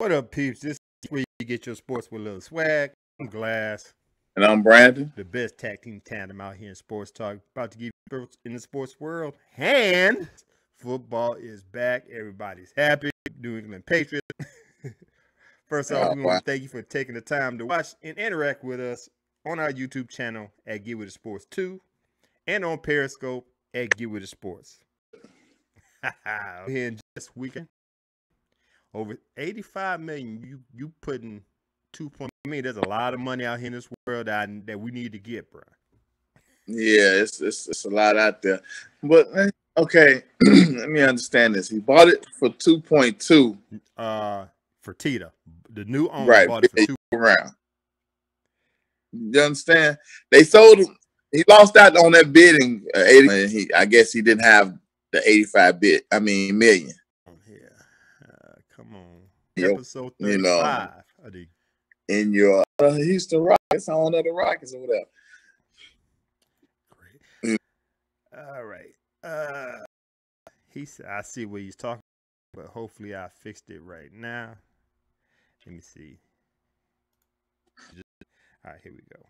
What up, peeps? This is where you get your sports with a little swag. I'm Glass, And I'm Brandon. the best tag team tandem out here in sports talk. About to give you in the sports world. And football is back. Everybody's happy. New England Patriots. First off, we want to thank you for taking the time to watch and interact with us on our YouTube channel at Get With It Sports 2 and on Periscope at Get With It Sports. Here in this weekend, over 85 million. You putting 2.0. I mean, there's a lot of money out here in this world that we need to get, bro. Yeah, it's a lot out there. But okay, let me understand this. He bought it for 2.2. For Tita, the new owner, right, bought it for 2 round. You understand? They sold him. He lost out on that bidding. 80. I guess he didn't have the 85 million. Come on, episode 35. You know, in your Houston Rockets, on the Rockets or whatever. Great. All right. He said, I see what he's talking about, but hopefully I fixed it right now. Let me see. All right, here we go.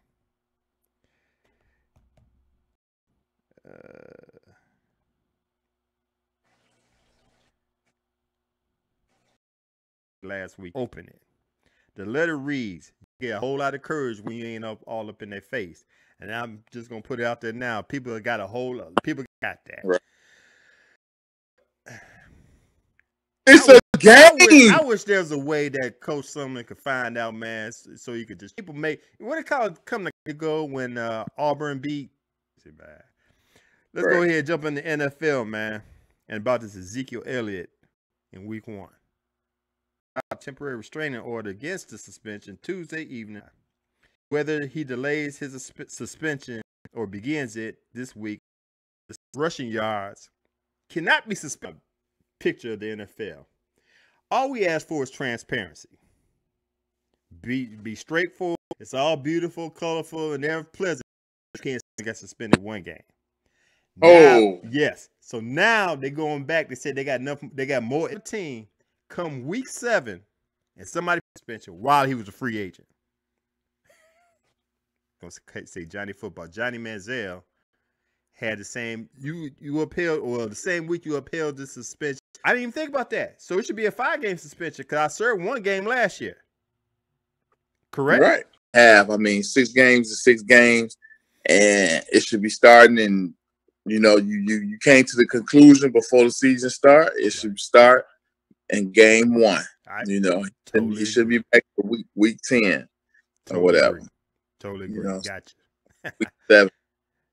Last week, open it. The letter reads, you get a whole lot of courage when you ain't all up in their face. And I'm just going to put it out there now. People got that. Right. It's a game. I wish there was a way that Coach Sumlin could find out, man, so you could just people make what it called come to go when Auburn beat. Let's go ahead and jump in the NFL, man, and about this Ezekiel Elliot in week 1. A temporary restraining order against the suspension Tuesday evening. Whether he delays his suspension or begins it this week, the rushing yards cannot be suspended. Picture of the NFL. All we ask for is transparency. Be straightforward. It's all beautiful, colorful, and they're pleasant. Kansas got suspended 1 game. Now, yes. So now they're going back. They said they got enough. They got more in the team. Come week 7, and somebody suspension while he was a free agent. I'm gonna say Johnny Football. Johnny Manziel had the same. You upheld, or the same week you upheld the suspension. I didn't even think about that. So it should be a 5-game suspension because I served 1 game last year. Correct? Right. 6 games is 6 games, and it should be starting. And you came to the conclusion before the season start. It should start in game 1. He should be back for week 10 or whatever. Agree. Totally agree. Gotcha. Week 7.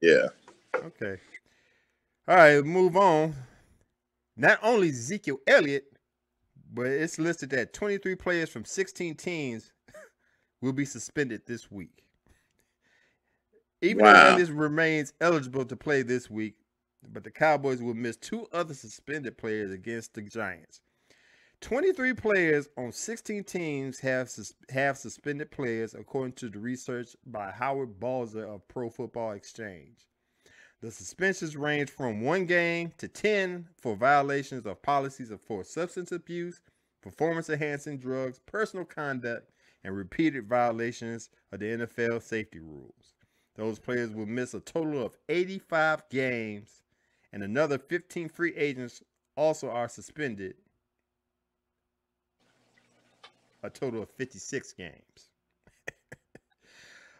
Yeah. Okay. All right, move on. Not only Ezekiel Elliot, but it's listed that 23 players from 16 teams will be suspended this week. Even though Elliot remains eligible to play this week, but the Cowboys will miss 2 other suspended players against the Giants. 23 players on 16 teams have suspended players, according to the research by Howard Balzer of Pro Football Exchange. The suspensions range from 1 game to 10 for violations of policies for substance abuse, performance-enhancing drugs, personal conduct, and repeated violations of the NFL safety rules. Those players will miss a total of 85 games, and another 15 free agents also are suspended. A total of 56 games.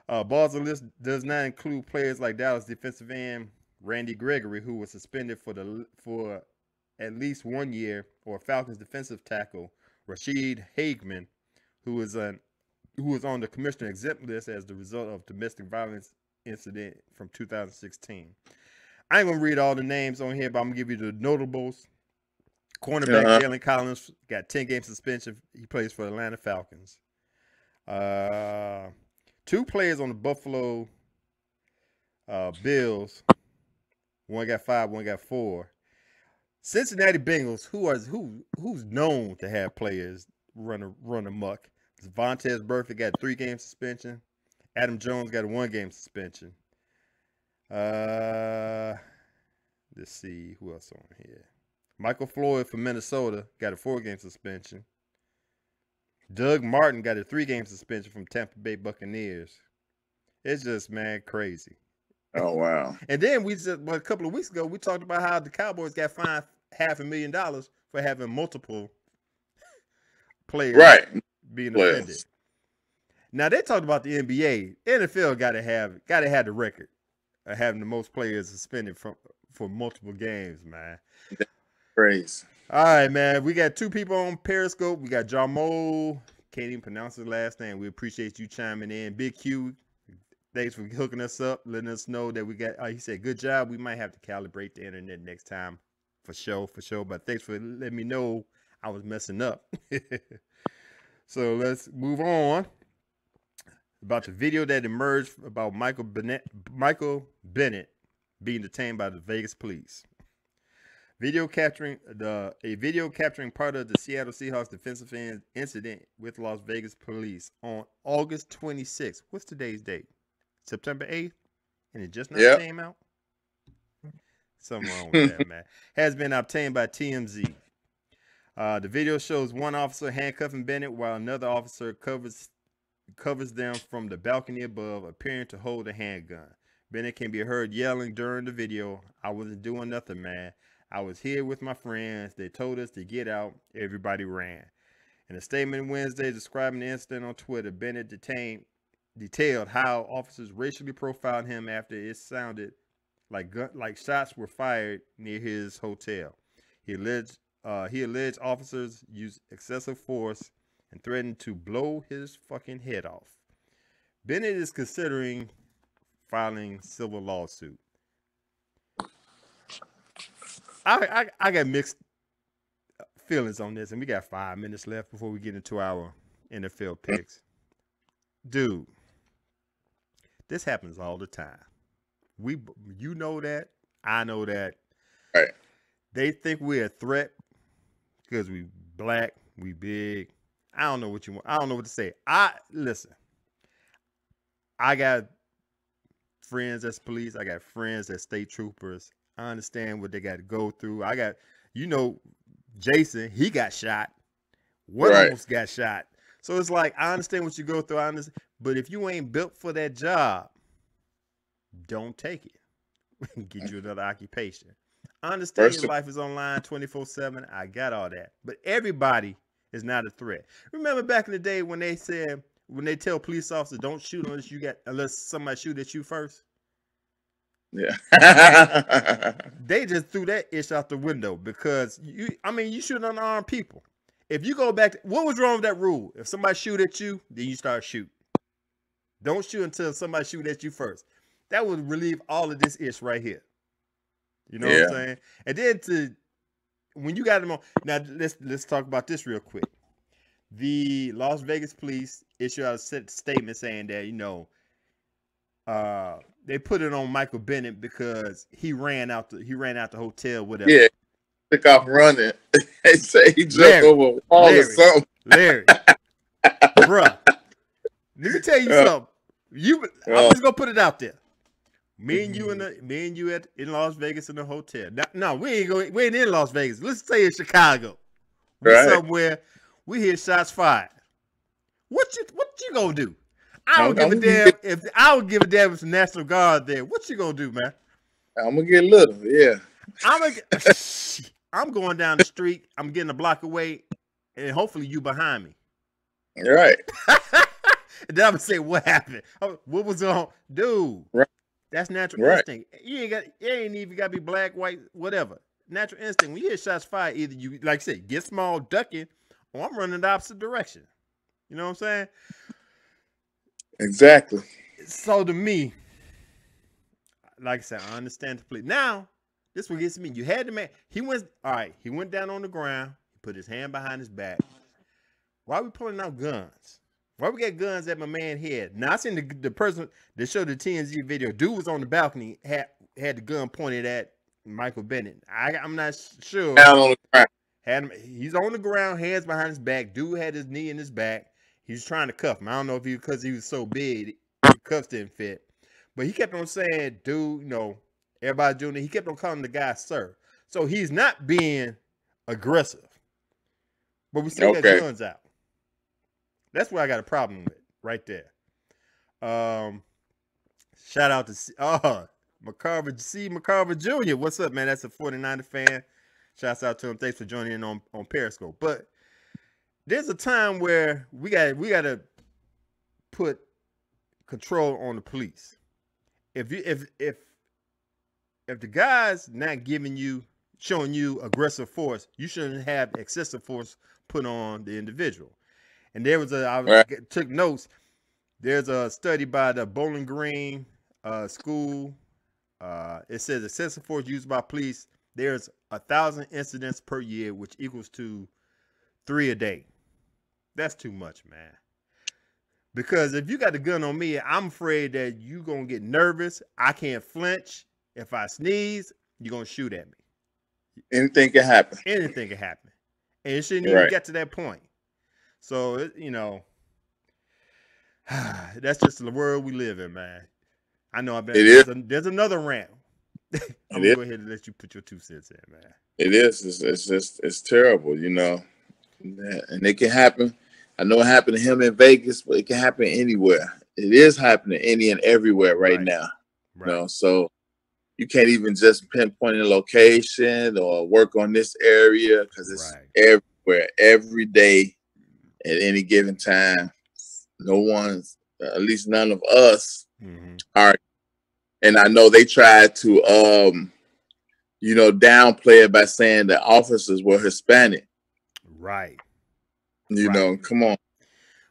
Balzer list does not include players like Dallas defensive end Randy Gregory, who was suspended for at least 1 year, or Falcons defensive tackle Rashid Hageman, who was on the commissioner exempt list as the result of domestic violence incident from 2016. I ain't gonna read all the names on here, but I'm gonna give you the notables. Cornerback Jalen Collins got 10-game suspension. He plays for the Atlanta Falcons. 2 players on the Buffalo Bills. 1 got 5, 1 got 4. Cincinnati Bengals, who's known to have players run amok. Vontez Burfict got a 3-game suspension. Adam Jones got a 1-game suspension. Let's see who else on here. Michael Floyd from Minnesota got a 4-game suspension. Doug Martin got a 3-game suspension from Tampa Bay Buccaneers. It's just, man, crazy. Oh, wow. And then a couple of weeks ago, we talked about how the Cowboys got fined $500,000 for having multiple players being offended. Now they talked about the NBA. NFL got to have the record of having the most players suspended for multiple games, man. That's crazy. All right, man. We got 2 people on Periscope. We got Jarmo. Can't even pronounce his last name. We appreciate you chiming in. Big Q, thanks for hooking us up, letting us know that we got. He said, "Good job. We might have to calibrate the internet next time, for sure. But thanks for letting me know I was messing up." So let's move on. About the video that emerged about Michael Bennett being detained by the Vegas police. A video capturing part of the Seattle Seahawks defensive end incident with Las Vegas police on August 26th. What's today's date? September 8th? And it just now came out? Something wrong with that, man. Has been obtained by TMZ. The video shows one officer handcuffing Bennett while another officer covers them from the balcony above, appearing to hold a handgun. Bennett can be heard yelling during the video, "I wasn't doing nothing, man. I was here with my friends. They told us to get out. Everybody ran." In a statement Wednesday describing the incident on Twitter, Bennett detailed how officers racially profiled him after it sounded like shots were fired near his hotel. He alleged officers used excessive force and threatened to blow his fucking head off. Bennett is considering filing civil lawsuit. I got mixed feelings on this, and we got 5 minutes left before we get into our NFL picks. Dude, this happens all the time. You know that. I know that. Right. They think we're a threat because we black, we big. I don't know what you want. I don't know what to say. Listen. I got friends that's police. I got friends that's state troopers. I understand what they got to go through. I got, Jason, he got shot. One almost got shot. So it's like, I understand what you go through. I understand. But if you ain't built for that job, don't take it. Get you another occupation. I understand your life is online 24/7. I got all that. But everybody is not a threat. Remember back in the day when they tell police officers don't shoot unless somebody shoot at you first? Yeah. They just threw that ish out the window because you shoot unarmed people. If you go back to, what was wrong with that rule? If somebody shoot at you, then you start shooting. Don't shoot until somebody shoot at you first. That would relieve all of this ish right here. You know what I'm saying? And then when you got them on, now let's talk about this real quick. The Las Vegas police issued out a statement saying that, they put it on Michael Bennett because he ran out the hotel, whatever. Yeah, took off running. They say he jumped over a wall or something. Larry, bruh, let me tell you something. I'm just gonna put it out there. Me and you in Las Vegas in the hotel. No, we ain't in Las Vegas. Let's say in Chicago. We're somewhere. We hear shots fired. What you gonna do? I don't give a damn if the National Guard there. What you gonna do, man? I'm gonna get little, yeah. I'm going down the street. I'm getting a block away, and hopefully you behind me. Right. And then I'm gonna say, what happened? What was on, dude? Right. That's natural instinct. You ain't even gotta be black, white, whatever. Natural instinct. When you hear shots fired, either you, like I said, get small, ducking, or I'm running the opposite direction. You know what I'm saying? Exactly. So to me, like I said, I understand the police. Now, this what gets me. You had the man. He went down on the ground. He put his hand behind his back. Why are we pulling out guns? Why we got guns at my man's head? Now, I seen the person that showed the TMZ video. Dude was on the balcony, had the gun pointed at Michael Bennett. I'm not sure. Down on the ground. He's on the ground, hands behind his back. Dude had his knee in his back. He was trying to cuff him. I don't know if because he was so big, the cuffs didn't fit. But he kept on saying, dude, everybody doing it. He kept on calling the guy sir. So he's not being aggressive. But we still got guns out. That's what I got a problem with right there. Shout out to McCarver Jr. What's up, man? That's a 49er fan. Shouts out to him. Thanks for joining in on Periscope. But there's a time where we got to put control on the police. If the guy's not showing you aggressive force, you shouldn't have excessive force put on the individual. And there was took notes. There's a study by the Bowling Green school. It says excessive force used by police. There's 1,000 incidents per year, which equals to 3 a day. That's too much, man. Because if you got the gun on me, I'm afraid that you're going to get nervous. I can't flinch. If I sneeze, you're going to shoot at me. Anything can happen. Anything can happen. And it shouldn't even get to that point. So, that's just the world we live in, man. I know there's another rant. I'm going to go ahead and let you put your 2 cents in, man. It is. It's terrible, And it can happen. I know it happened to him in Vegas, but it can happen anywhere. It is happening any and everywhere right now. Right. So you can't even just pinpoint a location or work on this area because it's everywhere, every day, at any given time. No one's, at least none of us, are. And I know they tried to, downplay it by saying the officers were Hispanic. Right. Come on.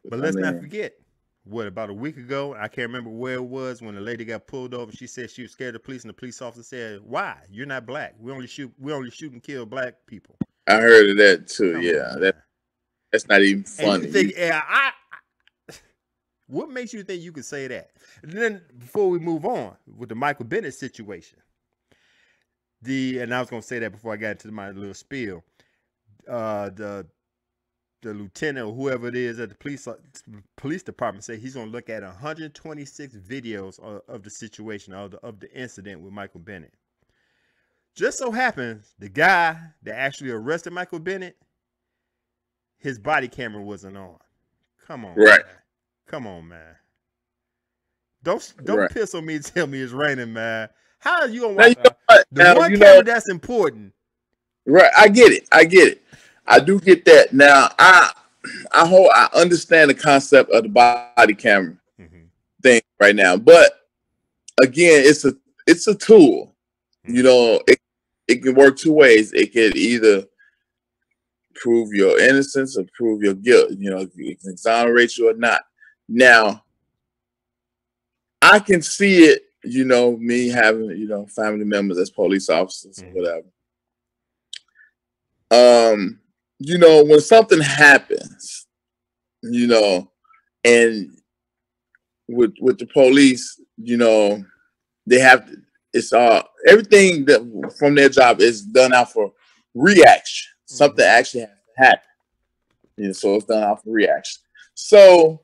But let's not forget, about a week ago, I can't remember where it was, when the lady got pulled over. She said she was scared of the police, and the police officer said, "Why? You're not black. We only shoot and kill black people." I heard of that too. That's not even funny. What makes you think you could say that? And then before we move on with the Michael Bennett situation, and I was going to say that before I got into my little spiel, the lieutenant or whoever it is at the police department say he's going to look at 126 videos of the situation, of the incident with Michael Bennett. Just so happens the guy that actually arrested Michael Bennett, his body camera wasn't on. Come on, man. Come on, man. Don't piss on me and tell me it's raining, man. How are you gonna watch the one camera that's important? Right, I get it. I do get that. Now, I understand the concept of the body camera thing right now, but again, it's a tool. It can work 2 ways. It can either prove your innocence or prove your guilt. It can exonerate you or not. Now, I can see it. Me having family members as police officers or whatever. When something happens, and with the police, they have to, it's everything that from their job is done out for reaction. Something actually has to happen. So it's done out for reaction. So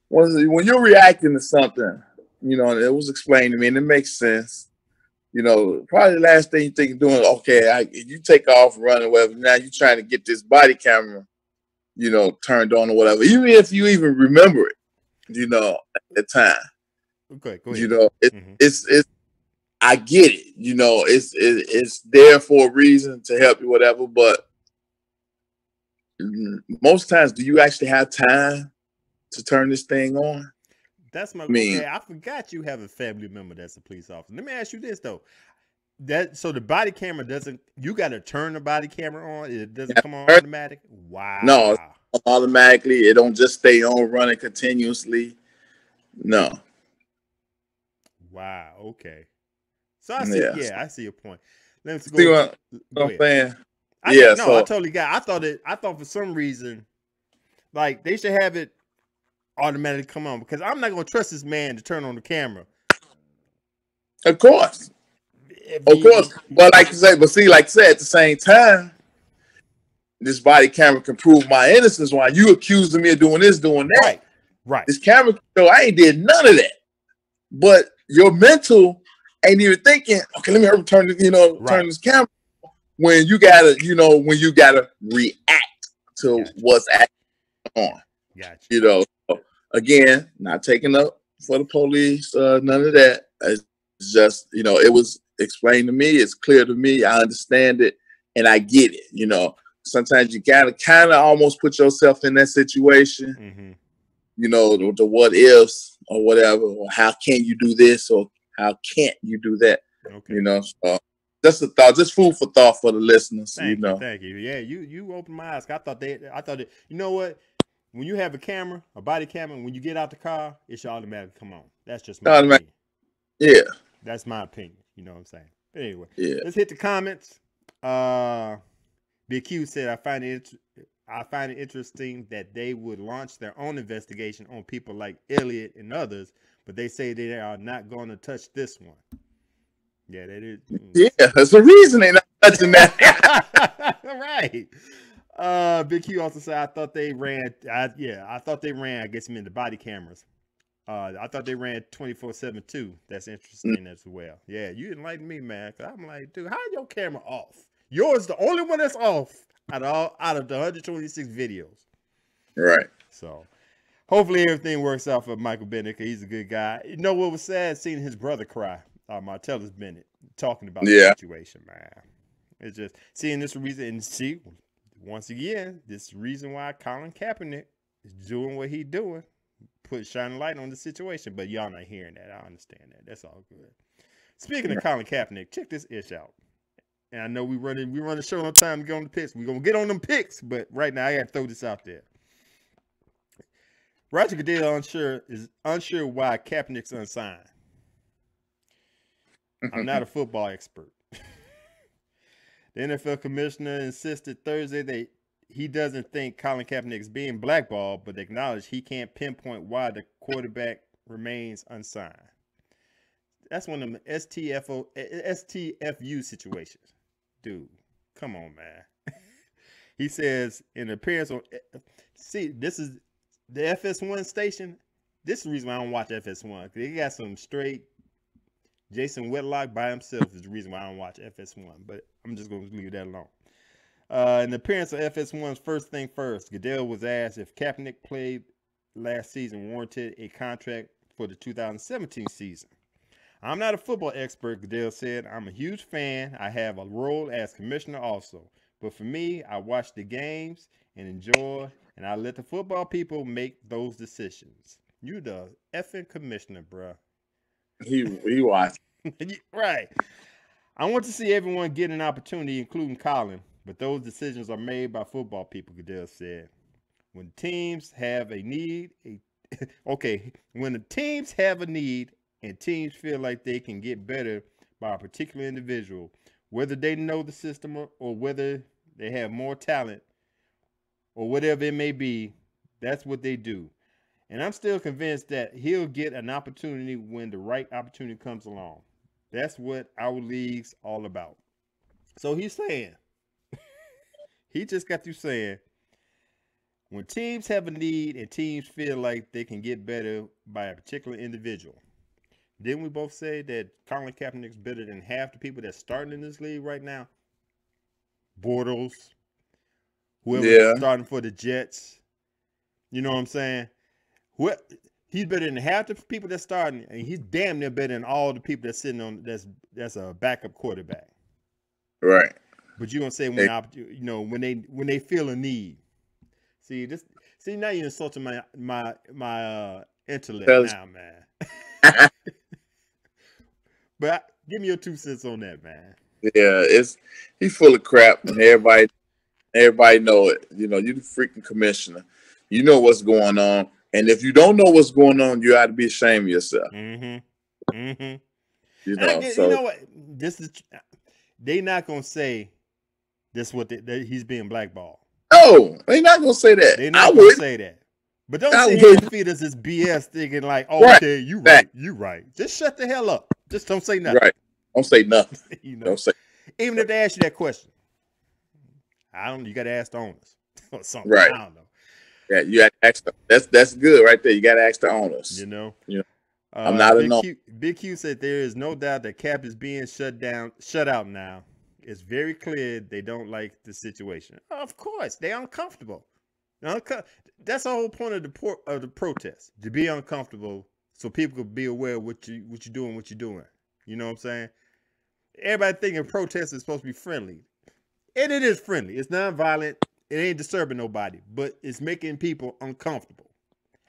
when you're reacting to something, and it was explained to me, and it makes sense. Probably the last thing you think of doing, you take off running, whatever. Now you're trying to get this body camera, turned on or whatever. Even if you even remember it, at the time. Okay, go ahead. It's I get it. It's there for a reason to help you, whatever. But most times, do you actually have time to turn this thing on? That's my. Okay, I forgot you have a family member that's a police officer. Let me ask you this though. So the body camera doesn't. You got to turn the body camera on. It doesn't come on automatic. Wow. No, automatically. It don't just stay on running continuously. No. Wow. Okay. So I see. Yeah, I see your point. Let's go. See what I'm saying? I totally got. I thought for some reason, like they should have it automatically come on, because I'm not gonna trust this man to turn on the camera. Of course. But like I said, at the same time, this body camera can prove my innocence while you accused me of doing this, doing that. Right. This camera, I ain't did none of that. But your mental ain't even thinking, okay, let me turn this camera when you gotta, react to what's actually on. Gotcha. You know, so, again, not taking up for the police, none of that. It's just, you know, it was explained to me. It's clear to me. I understand it, and I get it. You know, sometimes you gotta kind of almost put yourself in that situation. Mm-hmm. You know, the what ifs or whatever, or how can you do this, or how can't you do that? Okay. You know, so just a thought, just food for thought for the listeners. Thank you, thank you. Yeah, you opened my eyes. I thought that, you know what? When you have a camera, a body camera, when you get out the car, it should automatically come on. That's just my opinion. Yeah. That's my opinion. You know what I'm saying? But anyway, yeah. Let's hit the comments. Big Q said, I find it interesting that they would launch their own investigation on people like Elliot and others, but they say they are not going to touch this one. Yeah, that is. Yeah, that's the reason they're not touching that. Right. Big Q also said, I thought they ran. I thought they ran. I guess in the body cameras. I thought they ran 24/7 too. That's interesting as well. Yeah, you enlightened me, man. Cause I'm like, dude, how your camera off? Yours the only one that's off out of the 126 videos. Right. So hopefully everything works out for Michael Bennett. Cause he's a good guy. You know what was sad? Seeing his brother cry. Martellus Bennett talking about the situation, man. It's just seeing this reason, and see once again this reason why Colin Kaepernick is doing what he's doing, put shining light on the situation. But y'all not hearing that. I understand that. That's all good. Speaking of Colin Kaepernick, check this ish out. And I know we run the show on time to get on the picks. We're gonna get on them picks, but right now I gotta throw this out there. Roger Goodell is unsure why Kaepernick's unsigned. I'm not a football expert. The NFL commissioner insisted Thursday that he doesn't think Colin Kaepernick is being blackballed, but acknowledged he can't pinpoint why the quarterback remains unsigned. That's one of them STFU situations. Dude, come on, man. He says in an appearance on, see, this is the FS1 station. This is the reason why I don't watch FS1. They got some straight Jason Whitlock by himself is the reason why I don't watch FS1, but I'm just going to leave that alone. In the appearance of FS1's First Thing First, Goodell was asked if Kaepernick played last season warranted a contract for the 2017 season. I'm not a football expert, Goodell said. I'm a huge fan. I have a role as commissioner also. But for me, I watch the games and enjoy, and I let the football people make those decisions. You the effing commissioner, bruh. He watched. Right. I want to see everyone get an opportunity, including Colin, but those decisions are made by football people, Goodell said. When teams have a need, when the teams have a need and teams feel like they can get better by a particular individual, whether they know the system or whether they have more talent or whatever it may be, that's what they do. And I'm still convinced that he'll get an opportunity when the right opportunity comes along. That's what our league's all about. So he's saying, he just got through saying, when teams have a need and teams feel like they can get better by a particular individual. Didn't we both say that Colin Kaepernick's better than half the people that's starting in this league right now? Bortles, whoever's starting for the Jets. You know what I'm saying? He's better than half the people that's starting, and he's damn near better than all the people that's sitting on that's a backup quarterback. Right. But you're gonna say when they feel a need. See now you're insulting my intellect now, man. But give me your 2 cents on that, man. Yeah, he's full of crap, and everybody know it. You know, you the freaking commissioner. You know what's going on. And if you don't know what's going on, you ought to be ashamed of yourself. Mm-hmm. Mm-hmm. You know, you know what? They not gonna say this. He's being blackballed. No, they're not gonna say that. They're not gonna say that. But don't sit here and feed us this BS, thinking like, "Oh, right. Okay, you right, you right." Just shut the hell up. Just don't say nothing. Right? Don't say nothing. Don't say. Even if they ask you that question, you got to ask the owners or something. Right. I don't know. Yeah, you got to ask them. That's good right there. You got to ask the owners. You know. I'm not a Big Q said there is no doubt that Cap is being shut out now. It's very clear they don't like the situation. Of course, they're uncomfortable. that's the whole point of the protest, to be uncomfortable, so people could be aware of what you're doing. You know what I'm saying? Everybody thinking protest is supposed to be friendly, and it is friendly. It's non-violent. It ain't disturbing nobody, but it's making people uncomfortable,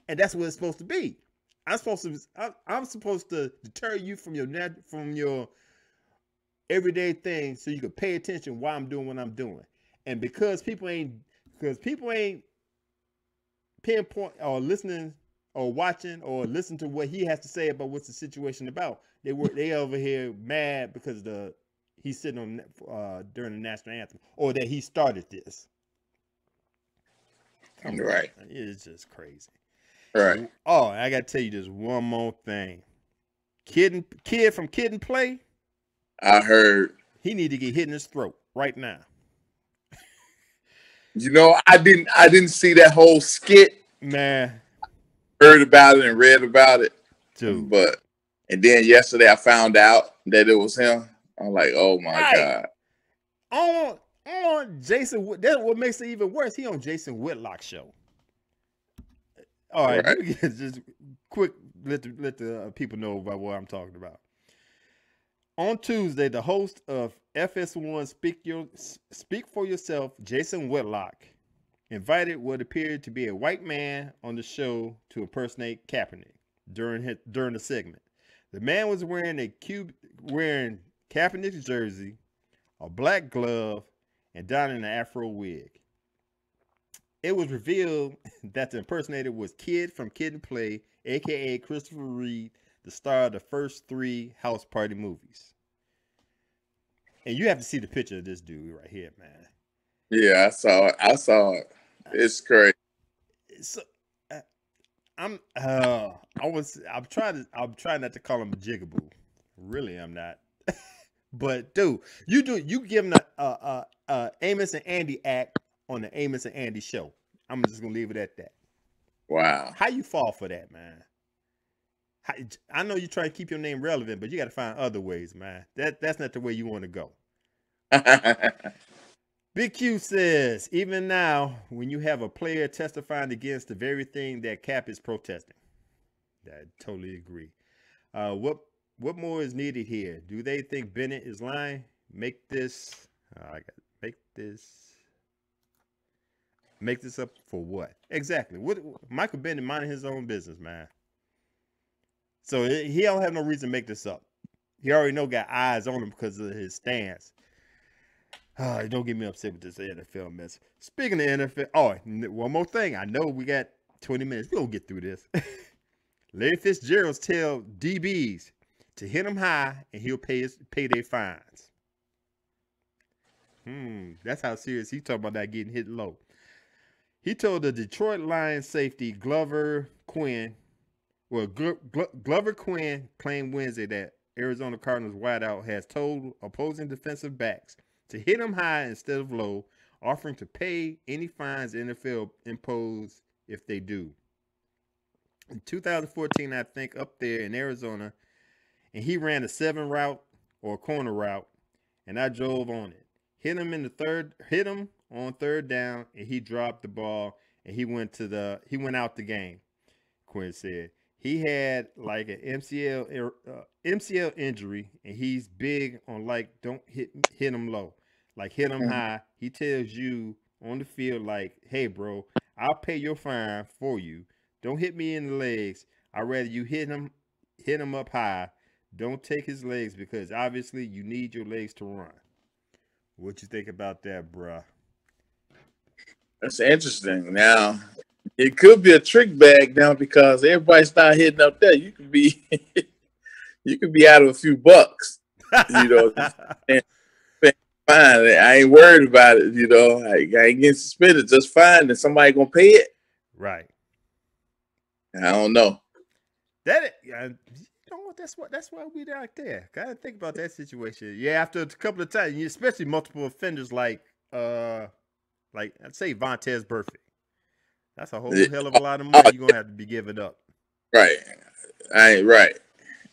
and that's what it's supposed to be. I'm supposed to deter you from your everyday thing, so you can pay attention why I'm doing what I'm doing. And because people ain't pinpoint or listening or watching or listen to what he has to say about what's the situation about, they over here mad because he's sitting on during the national anthem, or that he started this. Right. It's just crazy. Right. Oh, I gotta tell you this one more thing. Kid from Kid and Play. I heard he need to get hit in his throat right now. You know, I didn't see that whole skit. Man. Heard about it and read about it. Dude. And then yesterday I found out that it was him. I'm like, oh my God. On Jason, that's what makes it even worse. He on Jason Whitlock show. All right. Just quick, let the people know about what I'm talking about. On Tuesday, the host of FS1 Speak for Yourself, Jason Whitlock, invited what appeared to be a white man on the show to impersonate Kaepernick during the segment. The man was wearing Kaepernick's jersey, a black glove, and donning an afro wig. It was revealed that the impersonator was Kid from Kid and Play, aka Christopher Reed, the star of the first 3 House Party movies. And you have to see the picture of this dude right here, man. Yeah, I saw it. It's crazy. So, I'm trying not to call him a jigaboo. Really, I'm not. But dude, you give him a Amos and Andy act on the Amos and Andy show. I'm just gonna leave it at that. Wow. How you fall for that, man? I know you try to keep your name relevant, but you got to find other ways, man. That's not the way you want to go. Big Q says, even now, when you have a player testifying against the very thing that Cap is protesting. I totally agree. What more is needed here? Do they think Bennett is lying? Make this up for what? Exactly. What Michael Bennett minding his own business, man. So he don't have no reason to make this up. He already got eyes on him because of his stance. Don't get me upset with this NFL mess. Speaking of NFL, one more thing. I know we got 20 minutes. We'll get through this. Larry Fitzgerald tell DBs to hit him high and he'll pay their fines. That's how serious he talking about that getting hit low. He told the Detroit Lions safety Glover Quinn claimed Wednesday that Arizona Cardinals wideout has told opposing defensive backs to hit him high instead of low, offering to pay any fines the NFL impose if they do. In 2014, I think, up there in Arizona, and he ran a 7 route or a corner route, and I drove on it. Hit him on 3rd down, and he dropped the ball, and he went out the game. Quinn said he had like an MCL injury, and he's big on like don't hit him low, like hit him high. He tells you on the field like, hey bro, I'll pay your fine for you. Don't hit me in the legs. I'd rather you hit him up high. Don't take his legs because obviously you need your legs to run. What you think about that, bruh? That's interesting. Now, it could be a trick bag now because everybody's not hitting up there. You could be out of a few bucks. You know, fine. I ain't worried about it. You know, I ain't getting suspended. Just fine, and somebody gonna pay it. Right. I don't know. That's why we out there. Gotta think about that situation. Yeah, after a couple of times, especially multiple offenders like I'd say Vontaze Burfict. That's a whole hell of a lot of money you're gonna have to be giving up. Right. I ain't right.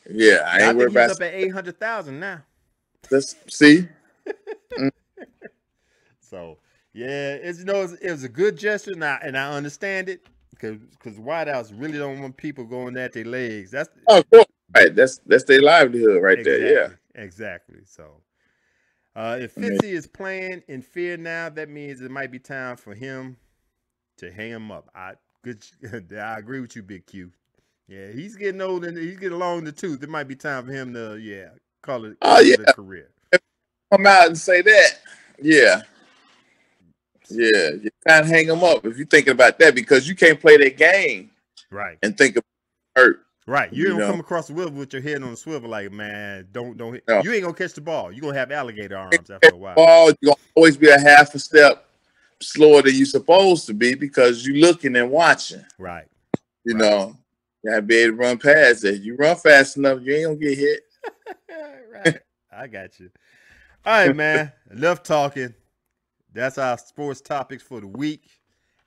Yeah, I ain't worried about. He's up at 800,000 now. Let's see. So Yeah, it was a good gesture, and I understand it because wideouts really don't want people going at their legs. That's Oh, of course. Right. That's their livelihood right there. Yeah. exactly. So if I mean, Fitzy is playing in fear now, that means it might be time for him to hang him up. I agree with you, Big Q. Yeah, he's getting old and he's getting along the tooth. It might be time for him to call it oh yeah, a career. come out and say that. Yeah. Yeah, you can't hang them up if you're thinking about that because you can't play that game Right. and think about hurt. Right. You You ain't gonna know, come across the wheel with your head on the swivel like, man, don't hit. no. You ain't gonna catch the ball. You're gonna have alligator arms after a while. Ball, you're gonna always be a half a step slower than you're supposed to be because you're looking and watching. Right. You know, you gotta be able to run past it. You run fast enough, you ain't gonna get hit. Right. I got you. All right, man. Enough talking. That's our sports topics for the week.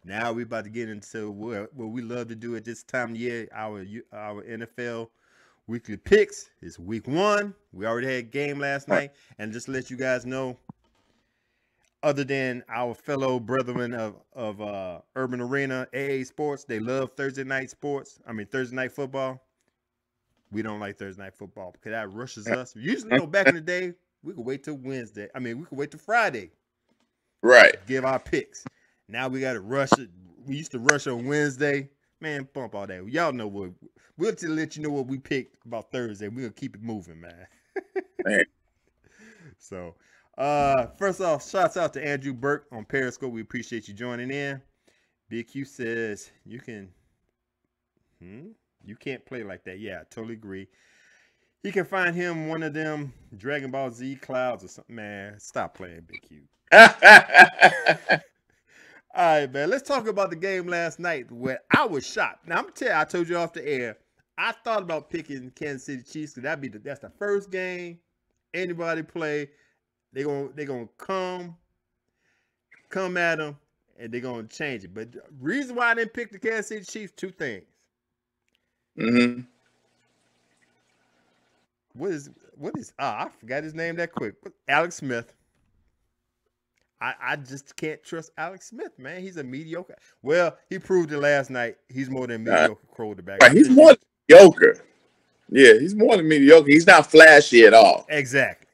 Now we're about to get into what we love to do at this time of year, our NFL weekly picks. It's week 1. We already had a game last night. And just to let you guys know, other than our fellow brethren of Urban Arena, AA Sports, they love Thursday night football. We don't like Thursday night football because that rushes us. Usually, back in the day, we could wait till Wednesday. We could wait till Friday. Right. Give our picks. Now we got to rush it. We used to rush on Wednesday. Man, bump all that. Y'all know what. We'll just let you know what we picked about Thursday. We'll keep it moving, man. So, first off, shouts out to Andrew Burke on Periscope. We appreciate you joining in. Big Q says you can't play like that. Yeah, I totally agree. You can find him one of them Dragon Ball Z clouds or something. Man, stop playing, Big Q. All right, man. Let's talk about the game last night where I was shocked. Now I'm gonna tell you, I told you off the air. I thought about picking Kansas City Chiefs because that's the first game anybody play. They're gonna come at them and they're gonna change it. But the reason why I didn't pick the Kansas City Chiefs, 2 things. Mm-hmm. What is I forgot his name that quick. Alex Smith. I just can't trust Alex Smith, man. He's a mediocre. Well, he proved it last night. He's more than a mediocre quarterback. Right. He's more than mediocre. Yeah, he's more than mediocre. He's not flashy at all. Exactly.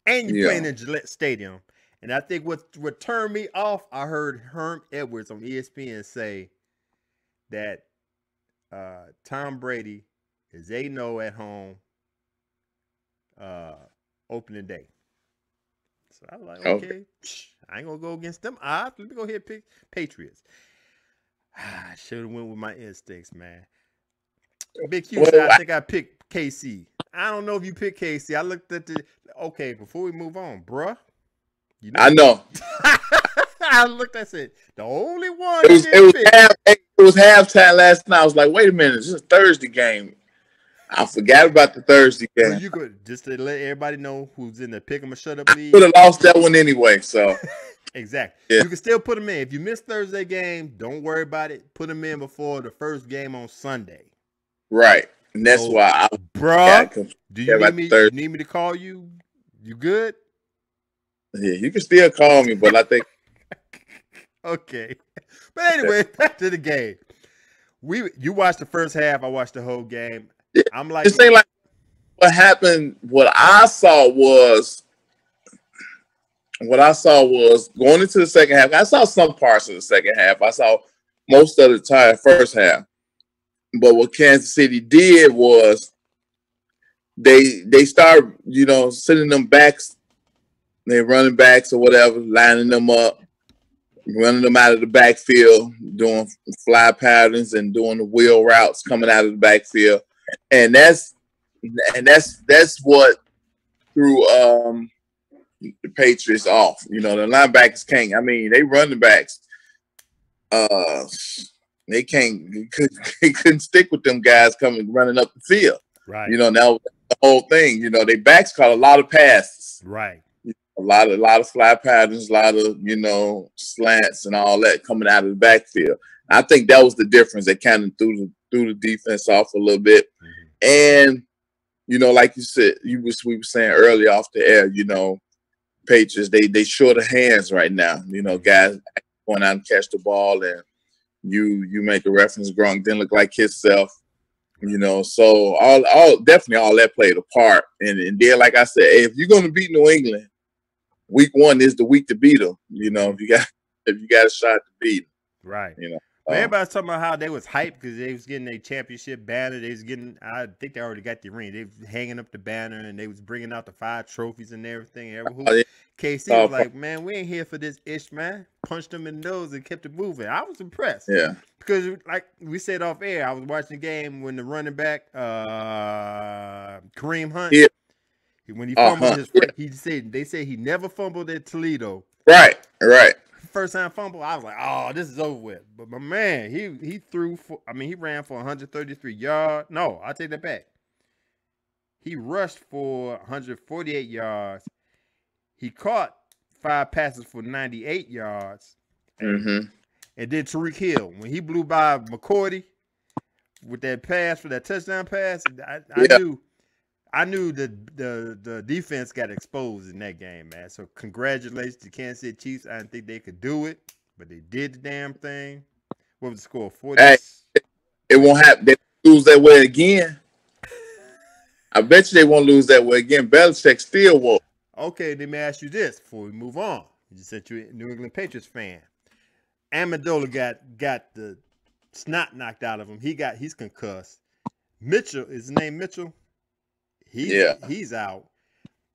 And you're playing in Gillette Stadium. And I think what turned me off, I heard Herm Edwards on ESPN say that Tom Brady is 8-0 at home opening day. So I was like, okay. I ain't gonna go against them odds. Let me go ahead and pick Patriots. I should have went with my instincts, man. Big Q said I think I picked KC. I don't know if you picked KC. I looked at before we move on, bruh. I know. I looked, I said, the only one it was halftime last night. I was like, wait a minute, this is a Thursday game. I forgot about the Thursday game. Well, you could just to let everybody know who's in the pick 'em or shut up league. I could have lost that one anyway. So exactly, you can still put them in. If you miss Thursday game, don't worry about it. Put them in before the first game on Sunday. Right, and that's why, bruh. Do you need me? You need me to call you? You good? Yeah, you can still call me, but I think okay. But anyway, back to the game. You watched the first half. I watched the whole game. I'm like, this ain't like what happened. What I saw was going into the second half. I saw some parts of the second half. I saw most of the entire first half. But what Kansas City did was they started, sending them backs, they running backs or whatever, lining them up, running them out of the backfield, doing fly patterns and doing the wheel routes coming out of the backfield. And that's what threw the Patriots off. The linebackers can't. They running backs. They couldn't stick with them guys running up the field. Right. That was the whole thing. They backs caught a lot of passes. Right. A lot of fly patterns, a lot of slants and all that coming out of the backfield. I think that was the difference that kind of threw the defense off a little bit. Mm-hmm. And like you said, we were saying earlier off the air, Patriots, they short of hands right now. You know, guys going out and catch the ball, and you make a reference. Gronk didn't look like himself. You know, so definitely all that played a part. And then, like I said, if you're going to beat New England, week 1 is the week to beat them. You know, if you got a shot to beat them, right? You know, but everybody's talking about how they was hyped because they was getting a championship banner. They was getting, I think they already got the ring. They was hanging up the banner and they was bringing out the 5 trophies and everything. Yeah. KC was like, man, we ain't here for this ish, man. Punched them in the nose and kept it moving. I was impressed. Yeah. Because, like we said off air, I was watching the game when the running back, Kareem Hunt, when he fumbled his first, they said he never fumbled at Toledo. Right. First time fumble, I was like, oh, this is over with. But my man, he threw for, he ran for 133 yards. No, I take that back. He rushed for 148 yards. He caught 5 passes for 98 yards. Mm-hmm. And then Tyreek Hill, when he blew by McCourty with that pass for that touchdown pass, I knew the defense got exposed in that game, man. So congratulations to Kansas City Chiefs. I didn't think they could do it, but they did the damn thing. What was the score? 40. Hey, it won't happen. They lose that way again. I bet you they won't lose that way again. Belichick still won't. Okay, let me ask you this before we move on. You just said you're a New England Patriots fan. Amendola got the snot knocked out of him. He's concussed. Mitchell, is his name Mitchell? He's out.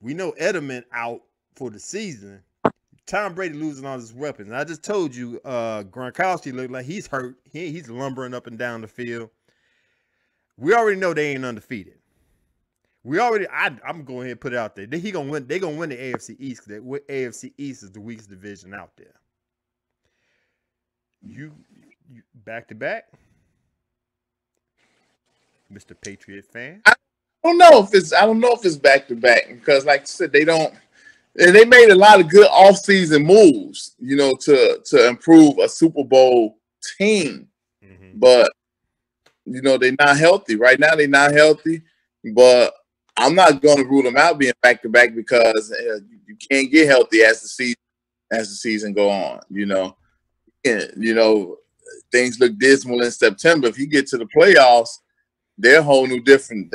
We know Edelman out for the season. Tom Brady losing all his weapons. I just told you, Gronkowski looked like he's hurt. He's lumbering up and down the field. We already know they ain't undefeated. I'm going ahead and put it out there. They're gonna win the AFC East because the AFC East is the weakest division out there. You back to back, Mr. Patriot fan. I don't know if it's back to back because, like I said, they made a lot of good offseason moves, you know, to improve a Super Bowl team. Mm-hmm. But you know, they're not healthy right now. They're not healthy, but I'm not going to rule them out being back to back because you can't get healthy as the season go on. You know. You know, things look dismal in September. If you get to the playoffs, that's a whole new different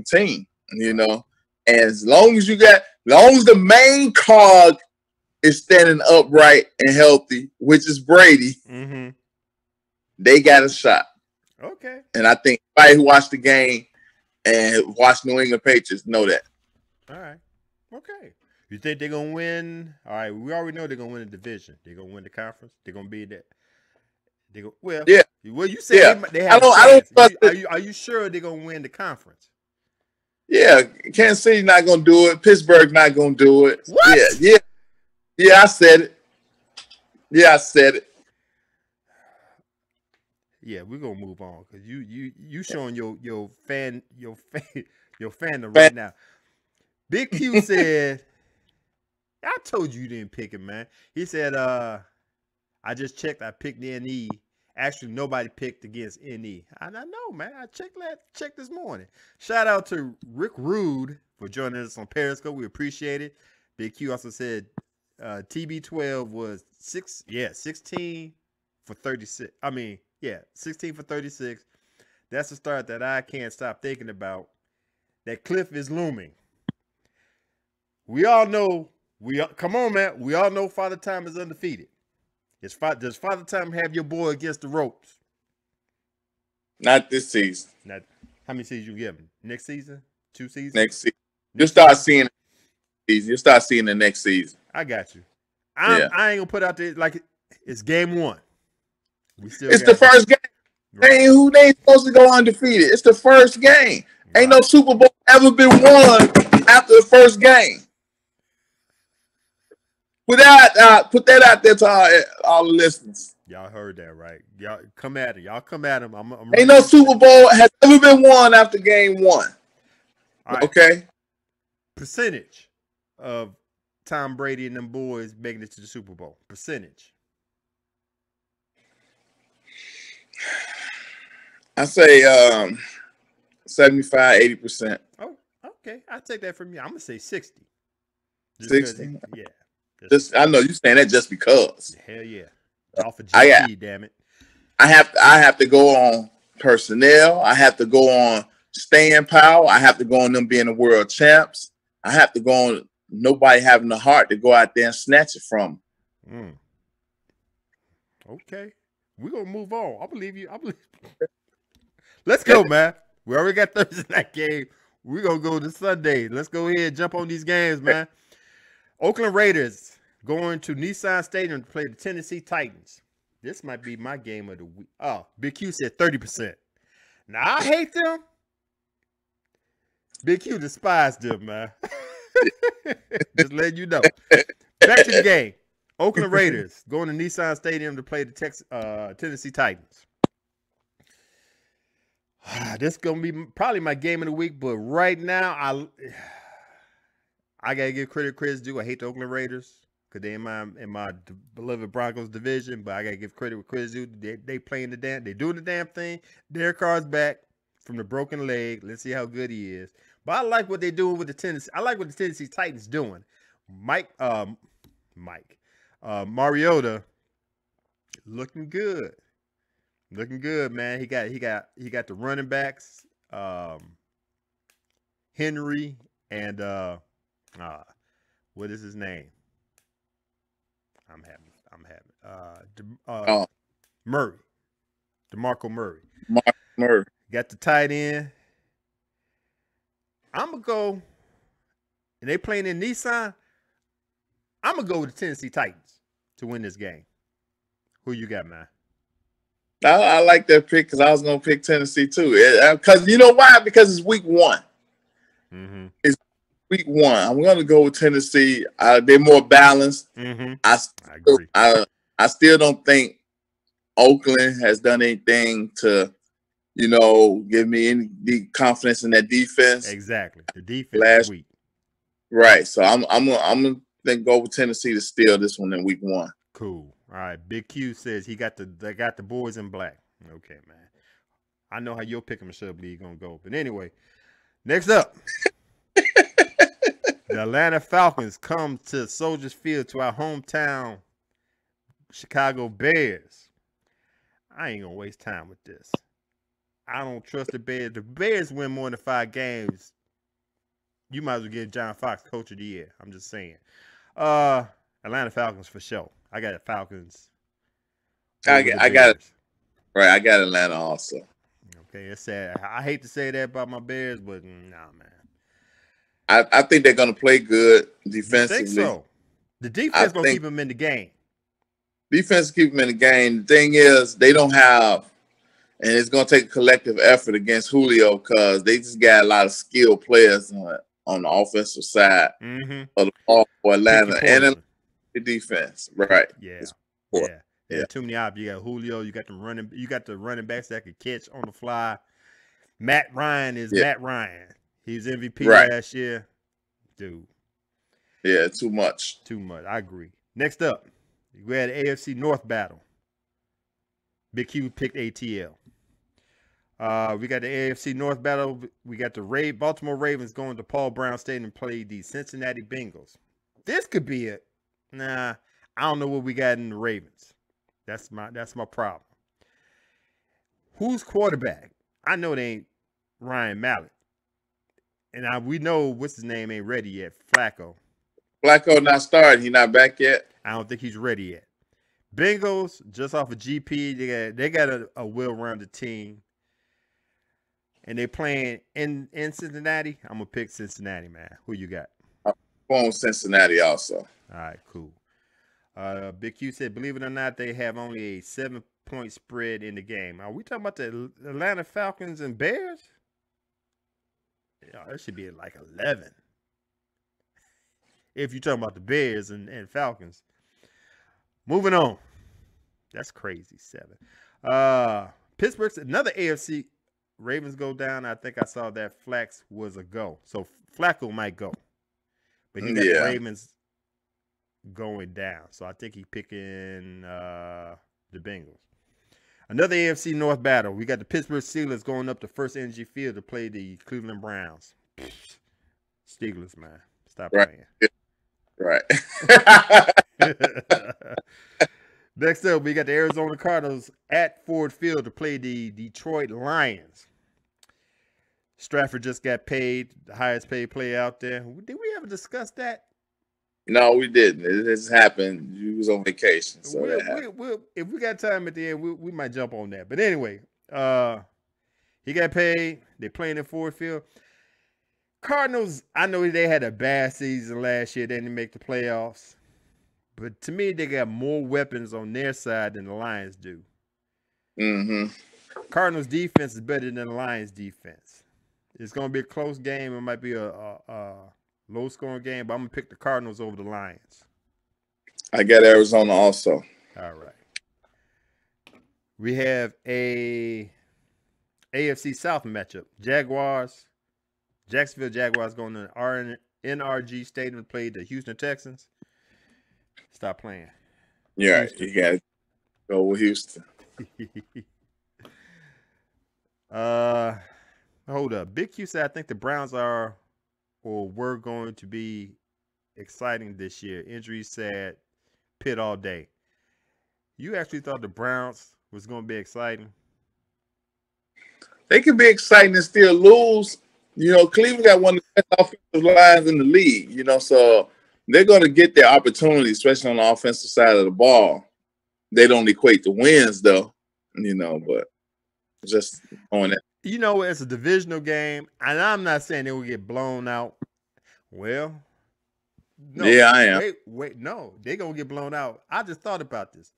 team, you know. And as long as the main cog is standing upright and healthy, which is Brady, mm-hmm. they got a shot. Okay. And I think anybody who watched the game and watched New England Patriots know that. All right. Okay. You think they're going to win? All right, we already know they're going to win the division. They're going to win the conference. They're going to be that. Well, you said they have a chance. Are you sure they're going to win the conference? Yeah, Kansas City not going to do it. Pittsburgh not going to do it. What? Yeah, I said it. Yeah, we're going to move on because you showing your fandom right now. Big Q said, I told you didn't pick him, man. He said, I just checked. I picked NE. Actually, nobody picked against NE. I know, man. I checked this morning. Shout out to Rick Rude for joining us on Periscope. We appreciate it. Big Q also said TB12 was 16 for 36. 16 for 36. That's a start that I can't stop thinking about. That cliff is looming. We all know. Come on, man. We all know Father Time is undefeated. Does Father Time have your boy against the ropes? Not this season. How many seasons you give him? Next season? 2 seasons? Next season. You'll start seeing the next season. I got you. I ain't gonna put out there like it's game 1. It's the first game. Right. They ain't supposed to go undefeated. It's the first game. Right. Ain't no Super Bowl ever been won after the first game. Put that out there to all the listeners. Y'all heard that, right? Y'all come at it. Y'all come at him. Ain't no Super Bowl has ever been won after game 1. Right. Okay. Percentage of Tom Brady and them boys making it to the Super Bowl. Percentage. I say 75, 80%. Oh, okay. I'll take that from you. I'm gonna say 60. Just because, 16. yeah. Just I know you saying that just because. Hell yeah. Off of GP, damn it. I have to go on personnel. I have to go on staying power. I have to go on them being the world champs. I have to go on nobody having the heart to go out there and snatch it from them. Okay. We're going to move on. I believe you. Let's go, man. We already got Thursday night game. We're going to go to Sunday. Let's go ahead and jump on these games, man. Oakland Raiders going to Nissan Stadium to play the Tennessee Titans. This might be my game of the week. Oh, Big Q said 30%. Now, I hate them. Big Q despised them, man. Just letting you know. Back to the game. Oakland Raiders going to Nissan Stadium to play the Tennessee Titans. This is going to be probably my game of the week, but right now, I got to give credit's due. I hate the Oakland Raiders because they're in my beloved Broncos division, but I got to give credit where credit's due. They playing they doing the damn thing. Derek Carr's back from the broken leg. Let's see how good he is. But I like what they're doing with the Tennessee. I like what the Tennessee Titans doing. Mariota looking good. Looking good, man. He got the running backs, Henry and what is his name? I'm having Murray. DeMarco Murray. Murray. Got the tight end. I'm gonna go, and they playing in Nissan. I'm gonna go with the Tennessee Titans to win this game. Who you got, man? I like that pick because I was gonna pick Tennessee too. Because you know why? Because it's week one. Mm-hmm. It's week one. I'm gonna go with Tennessee. They're more balanced. Mm-hmm. I agree. I still don't think Oakland has done anything to, give me any confidence in that defense. Exactly. The defense is weak. Right. So I'm gonna go with Tennessee to steal this one in week one. Cool. All right. Big Q says they got the boys in black. Okay, man. I know how your pick 'em should be gonna go. But anyway, next up. The Atlanta Falcons come to Soldier Field to our hometown Chicago Bears. I ain't gonna waste time with this. I don't trust the Bears. The Bears win more than 5 games. You might as well give John Fox Coach of the Year. I'm just saying. Atlanta Falcons for sure. I got the Falcons. I got it. Right, I got Atlanta also. Okay, it's sad. I hate to say that about my Bears, but nah, man. I think they're going to play good defensively. I think so. The defense going to keep them in the game. Defense keep them in the game. The thing is, they don't have, and it's going to take a collective effort against Julio because they just got a lot of skilled players on the offensive side of the ball for Atlanta and the defense. Right. Yeah. Too many options. You got Julio. You got the running backs that could catch on the fly. Matt Ryan is Matt Ryan. He was MVP last year. Dude. Yeah, too much. Too much. I agree. Next up, we had an AFC North battle. Big Q picked ATL. We got the AFC North battle. We got the Baltimore Ravens going to Paul Brown Stadium and play the Cincinnati Bengals. This could be it. Nah, I don't know what we got in the Ravens. That's my problem. Who's quarterback? I know it ain't Ryan Mallett. And we know what's his name ain't ready yet. Flacco not starting. He not back yet. I don't think he's ready yet. Bengals, just off of GP, they got a well-rounded team. And they're playing in Cincinnati. I'm going to pick Cincinnati, man. Who you got? I'm going with Cincinnati also. All right, cool. Big Q said, believe it or not, they have only a 7-point spread in the game. Are we talking about the Atlanta Falcons and Bears? It should be like 11. If you're talking about the Bears and Falcons. Moving on. That's crazy. 7. Pittsburgh's another AFC. Ravens go down. I think I saw that Flax was a go. So Flacco might go. But he got the Ravens going down. So I think he's picking the Bengals. Another AFC North battle. We got the Pittsburgh Steelers going up to First Energy Field to play the Cleveland Browns. Steelers, man. Stop playing. Right. Next up, we got the Arizona Cardinals at Ford Field to play the Detroit Lions. Stratford just got paid, the highest paid player out there. Did we ever discuss that? No, we didn't. It just happened. You was on vacation, so that happened. We'll, if we got time at the end, we might jump on that. But anyway, he got paid. They're playing at Ford Field. Cardinals, I know they had a bad season last year. They didn't make the playoffs. But to me, they got more weapons on their side than the Lions do. Mm-hmm. Cardinals defense is better than the Lions defense. It's going to be a close game. It might be a low-scoring game, but I'm going to pick the Cardinals over the Lions. I got Arizona also. All right. We have a AFC South matchup. Jacksonville Jaguars going to NRG Stadium to play the Houston Texans. Stop playing. Yeah, right. You got to go with Houston. Hold up. Big Q said, I think the Browns are or were going to be exciting this year. Injuries sad. Pitt all day. You actually thought the Browns was going to be exciting? They could be exciting and still lose. You know, Cleveland got one of the best offensive lines in the league, you know, so they're going to get their opportunity, especially on the offensive side of the ball. They don't equate to wins, though, you know, but just on that. You know, it's a divisional game, and I'm not saying they will get blown out. Well, no. Yeah, I am. Wait, no. They're going to get blown out. I just thought about this.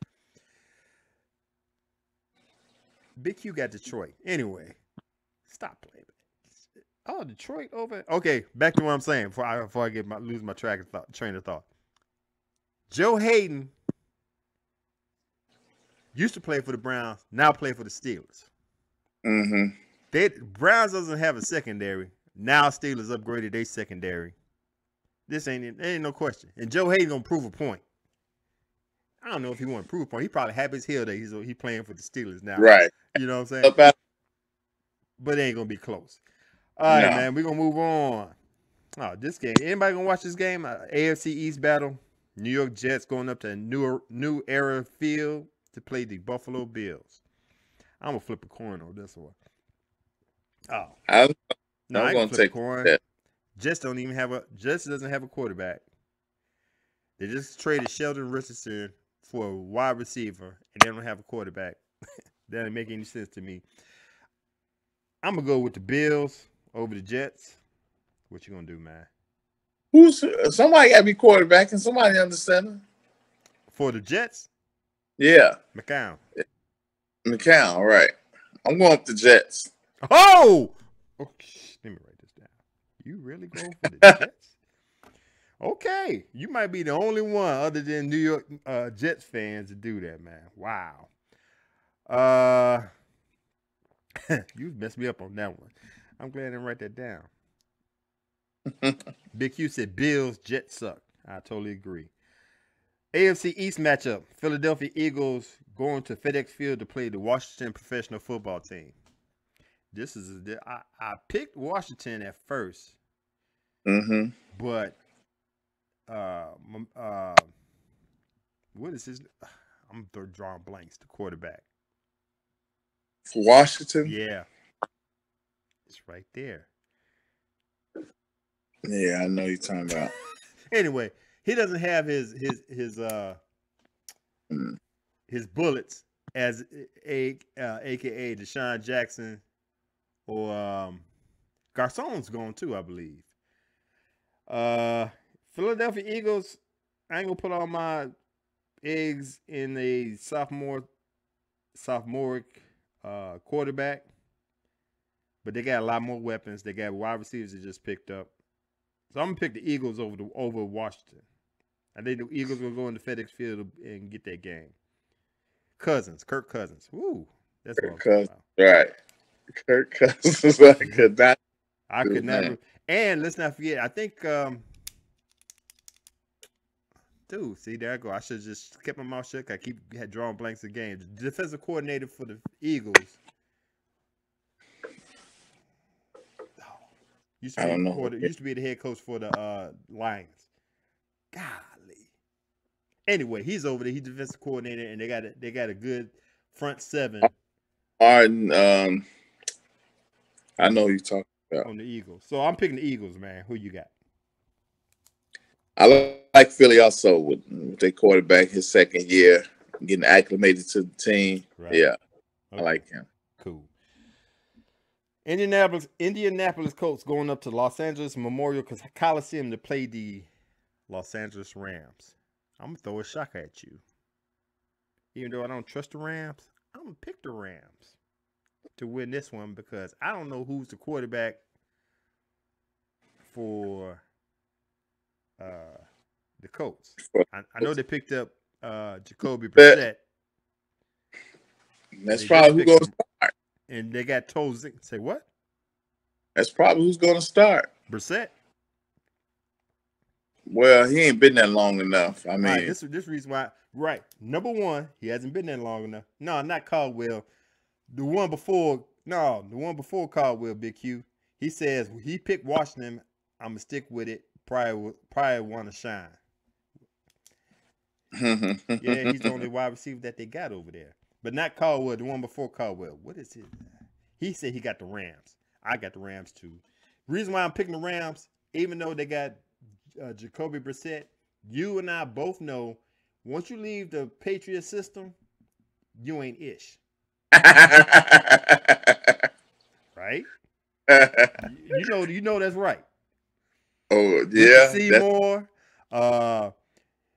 Big Q got Detroit. Anyway, stop playing. Oh, Detroit over. Okay, back to what I'm saying before I lose my train of thought. Joe Hayden used to play for the Browns, now play for the Steelers. Mm-hmm. Browns doesn't have a secondary. Now Steelers upgraded their secondary. This ain't no question. And Joe Hayden gonna prove a point. I don't know if he want to prove a point. He probably happy as hell that he's playing for the Steelers now. Right. You know what I'm saying? But it ain't gonna be close. All right, man. We're gonna move on. Oh, this game. Anybody gonna watch this game? AFC East battle. New York Jets going up to New Era Field to play the Buffalo Bills. I'm gonna flip a coin on this one. Oh, I ain't gonna flip a coin. That. Jets doesn't have a quarterback. They just traded Sheldon Richardson for a wide receiver, and they don't have a quarterback. That doesn't make any sense to me. I'm gonna go with the Bills over the Jets. What you gonna do, man? Somebody got to be quarterback and somebody on the center for the Jets. Yeah, McCown, right? I'm going with the Jets. Oh, let me write this down. You really go for the Jets? Okay, you might be the only one other than New York Jets fans to do that, man. Wow. You messed me up on that one. I'm glad I didn't write that down. Big Q said Bills, Jets suck. I totally agree. AFC East matchup. Philadelphia Eagles going to FedEx Field to play the Washington professional football team. I picked Washington at first. Mm-hmm. But what is his? I'm drawing blanks. The quarterback for Washington. Yeah, it's right there. Yeah, I know you're talking about. Anyway, he doesn't have his bullets as AKA Deshaun Jackson or Garcon's going too, I believe. Philadelphia Eagles, I ain't gonna put all my eggs in a sophomoric quarterback, but they got a lot more weapons. They got wide receivers they just picked up. So I'm gonna pick the Eagles over Washington. I think the Eagles will go into FedEx Field and get that game. Kirk Cousins. Woo, that's what I'm talking about. Right. Kirk Cousins. I could never. And let's not forget, I think, dude, see, there I go. I should have just kept my mouth shut. I had drawing blanks again. The defensive coordinator for the Eagles. Used to be the head coach for the Lions. Golly. Anyway, he's over there. He's defensive coordinator, and they got a good front seven. Martin, I know who you're talking about. On the Eagles. So I'm picking the Eagles, man. Who you got? I like Philly also with their quarterback, his second year, getting acclimated to the team. Right. Yeah, okay. I like him. Cool. Indianapolis Colts going up to Los Angeles Memorial Coliseum to play the Los Angeles Rams. I'm going to throw a shock at you. Even though I don't trust the Rams, I'm going to pick the Rams to win this one because I don't know who's the quarterback for the Colts. I know they picked up Jacoby Brissett. That's probably who's going to start. And they got Tozing. Say what? That's probably who's going to start. Brissett. Well, he ain't been there long enough. I mean, right, this reason why. Right, number one, he hasn't been there long enough. No, not Caldwell. The one before Caldwell, Big Q. He says he picked Washington. I'm gonna stick with it. Probably want to shine. Yeah, he's the only wide receiver that they got over there. But not Caldwell, the one before Caldwell. What is it? He said he got the Rams. I got the Rams too. Reason why I'm picking the Rams, even though they got Jacoby Brissett, you and I both know once you leave the Patriot system, you ain't ish. Right? You know that's right. Oh yeah. Seymour,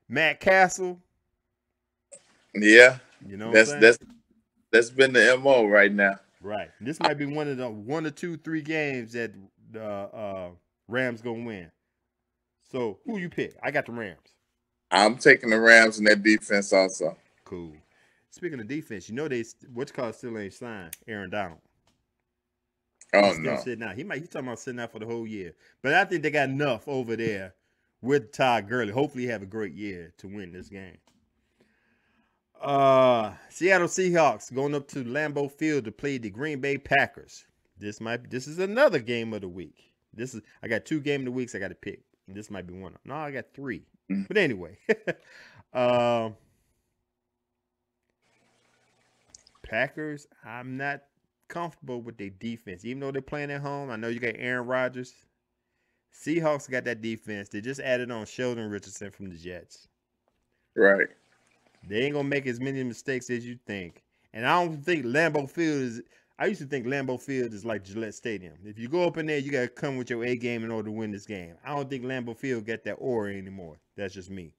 Matt Castle. Yeah. You know that's been the MO right now. Right. This might be one of the 1 or 2, 3 games that the Rams gonna win. So who you pick? I got the Rams. I'm taking the Rams in that defense also. Cool. Speaking of defense, you know still ain't signed Aaron Donald. Oh He's still sitting out. He's talking about sitting out for the whole year. But I think they got enough over there with Todd Gurley. Hopefully he have a great year to win this game. Seattle Seahawks going up to Lambeau Field to play the Green Bay Packers. This is another game of the week. I got 2 game of the weeks I got to pick. This might be one. No, I got 3. But anyway, Packers, I'm not comfortable with their defense. Even though they're playing at home, I know you got Aaron Rodgers. Seahawks got that defense. They just added on Sheldon Richardson from the Jets. Right. They ain't going to make as many mistakes as you think. And I don't think Lambeau Field is – I used to think Lambeau Field is like Gillette Stadium. If you go up in there, you got to come with your A game in order to win this game. I don't think Lambeau Field got that aura anymore. That's just me.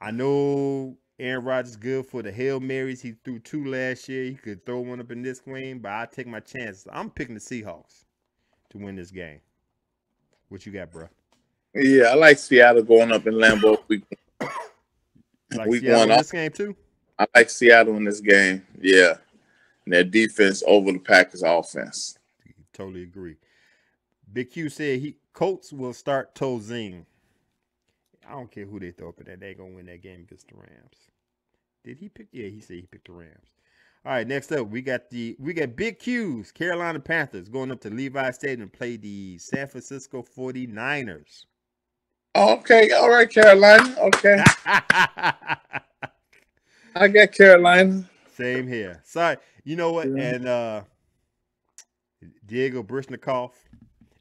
I know Aaron Rodgers good for the Hail Marys. He threw 2 last year. He could throw one up in this game, but I'll take my chances. I'm picking the Seahawks to win this game. What you got, bro? Yeah, I like Seattle going up in Lambeau week week Seattle 1 in this game too? I like Seattle in this game. Yeah. And their defense over the Packers offense. Totally agree. Big Q said Colts will start Tozing. I don't care who they throw up in that. They ain't going to win that game against the Rams. Did he pick? Yeah, he said he picked the Rams. All right, next up, we got Big Q's Carolina Panthers going up to Levi Stadium to play the San Francisco 49ers. Okay, all right, Carolina. Okay. I got Carolina. Same here. Sorry. You know what? Yeah. And Diego Brishnikov,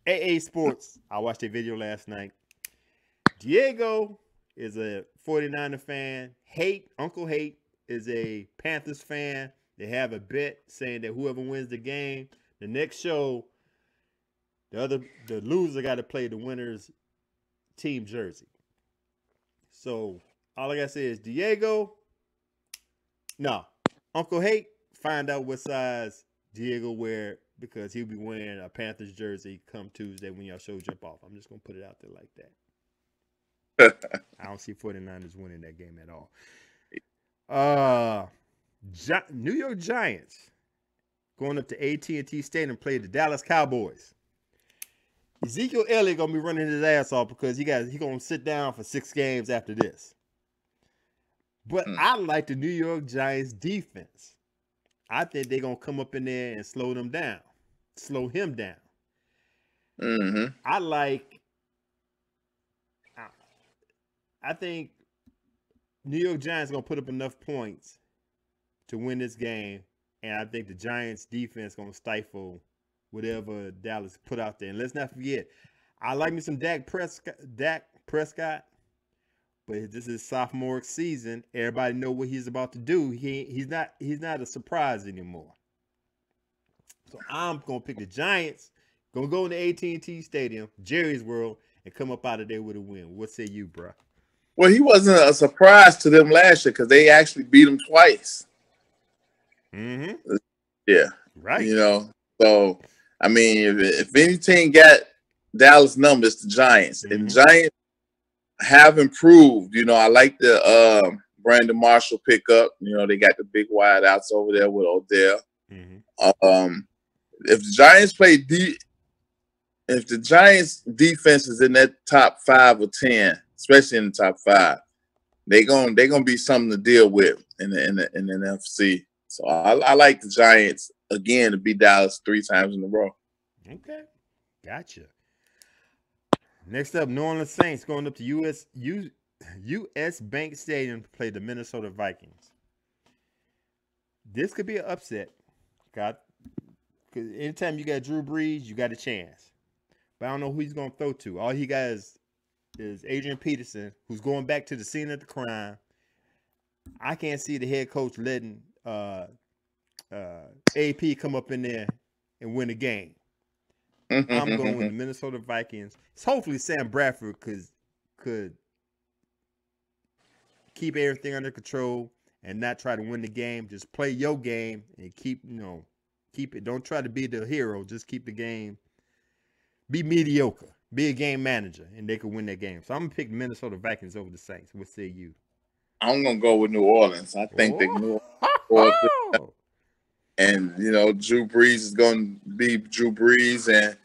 AA Sports. I watched a video last night. Diego is a 49er fan. Uncle Hate is a Panthers fan. They have a bet saying that whoever wins the game, the next show, the loser got to play the winner's team jersey. So all I gotta say is Diego. No, Uncle Hate, find out what size Diego wear because he'll be wearing a Panthers jersey come Tuesday when y'all show jump off. I'm just gonna put it out there like that. I don't see 49ers winning that game at all. New York Giants going up to AT&T Stadium and play the Dallas Cowboys. Ezekiel Elliot gonna be running his ass off because he gonna sit down for 6 games after this. But I like the New York Giants defense. I think they're gonna come up in there and slow him down. Mm-hmm. I like I think New York Giants gonna put up enough points to win this game, and I think the Giants defense gonna stifle whatever Dallas put out there. And let's not forget, I like me some Dak Prescott, but this is sophomore season. Everybody know what he's about to do. He's not a surprise anymore. So I'm gonna pick the Giants. Gonna go in the AT&T Stadium, Jerry's World, and come up out of there with a win. What say you, bro? Well, he wasn't a surprise to them last year because they actually beat him twice. Mm-hmm. Yeah. Right. You know, so, I mean, if any team got Dallas numbers, the Giants. Mm-hmm. And Giants have improved. You know, I like the Brandon Marshall pickup. You know, they got the big wideouts over there with Odell. Mm-hmm. If the Giants play if the Giants defense is in that top 5 or 10, especially in the top 5, they're gonna be something to deal with in the NFC. So I like the Giants again to beat Dallas 3 times in a row. Okay, gotcha. Next up, New Orleans Saints going up to US Bank Stadium to play the Minnesota Vikings. This could be an upset. Because anytime you got Drew Brees, you got a chance. But I don't know who he's going to throw to. All he got is Adrian Peterson, who's going back to the scene of the crime. I can't see the head coach letting AP come up in there and win a game. I'm going with the Minnesota Vikings. Hopefully Sam Bradford could keep everything under control and not try to win the game. Just play your game and keep it. Don't try to be the hero. Just keep the game. Be mediocre. Be a game manager, and they could win that game. So I'm gonna pick the Minnesota Vikings over the Saints. What say you? I'm gonna go with New Orleans. I think that New Orleans, and Drew Brees is gonna be Drew Brees, and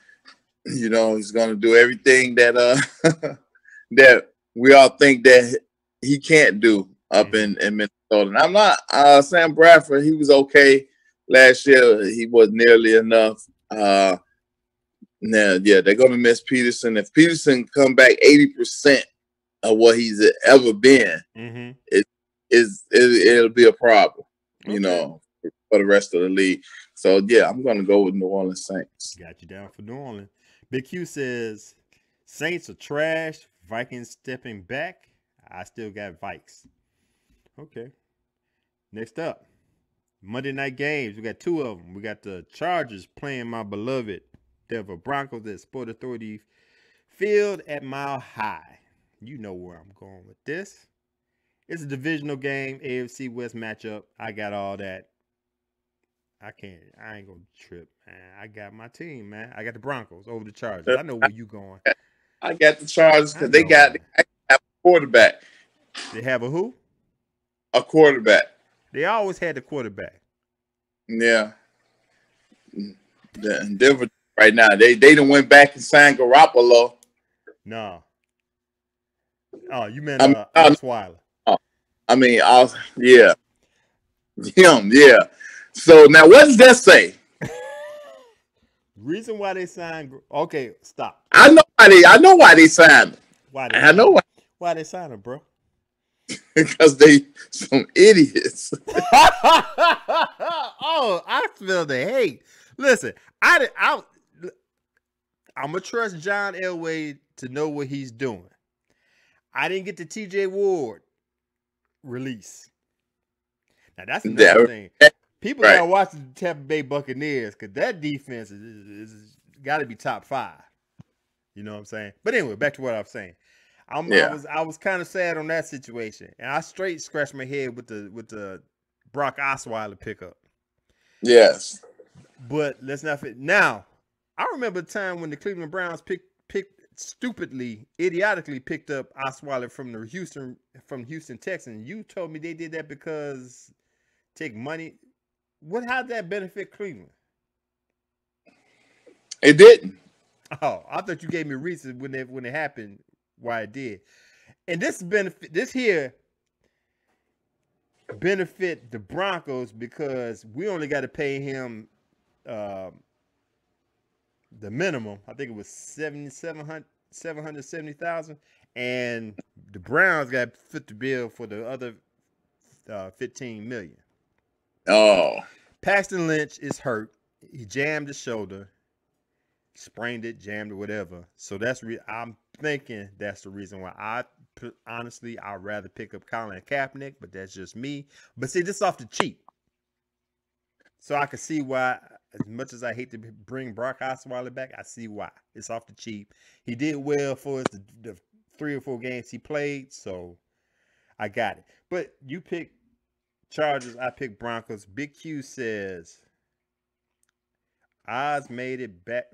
he's gonna do everything that that we all think that he can't do up in Minnesota. And I'm not Sam Bradford. He was okay last year. He wasn't nearly enough. Now, yeah, they're gonna miss Peterson. If Peterson come back 80% of what he's ever been, it'll be a problem, for the rest of the league. So yeah, I'm gonna go with New Orleans Saints. Got you down for New Orleans. Big Q says Saints are trash. Vikings stepping back. I still got Vikes. Okay. Next up, Monday night games. We got 2 of them. We got the Chargers playing my beloved Denver Broncos at Sport Authority Field at Mile High. You know where I'm going with this. It's a divisional game, AFC West matchup. I got all that. I ain't gonna trip, man. I got my team, man. I got the Broncos over the Chargers. I know where you going. I got the Chargers because they have a quarterback. They have a who? A quarterback. They always had the quarterback. Yeah. Denver right now, they done went back and signed Garoppolo. No. Oh, you meant Osweiler. Yeah. Him, yeah. So now what does that say? Reason why they signed. Okay, stop. I know why they signed him. Why they signed him, bro? Because they some idiots. Oh, I feel the hate. Listen, I'm gonna trust John Elway to know what he's doing. I didn't get the TJ Ward release. Now that's another thing. People gotta watch the Tampa Bay Buccaneers because that defense is got to be top 5. You know what I'm saying? But anyway, back to what I was saying. I was kind of sad on that situation, and I straight scratched my head with the Brock Osweiler pickup. Yes, but let's not fit. Now, I remember the time when the Cleveland Browns idiotically picked up Osweiler from Houston Texans. You told me they did that because take money. How'd that benefit Cleveland? It didn't. Oh, I thought you gave me reasons when it happened why it did. And this here benefit the Broncos because we only got to pay him the minimum. I think it was $7,700 $770,000, and the Browns got fit the bill for the other $15 million. Oh, Paxton Lynch is hurt. He jammed his shoulder, sprained it, jammed it, whatever. So I'm thinking that's the reason why. Honestly, I'd rather pick up Colin Kaepernick, but that's just me. But see, this is off the cheap. So I can see why, as much as I hate to bring Brock Osweiler back, I see why. It's off the cheap. He did well for us the 3 or 4 games he played, so I got it. But you pick Chargers, I pick Broncos. Big Q says, Oz made it back.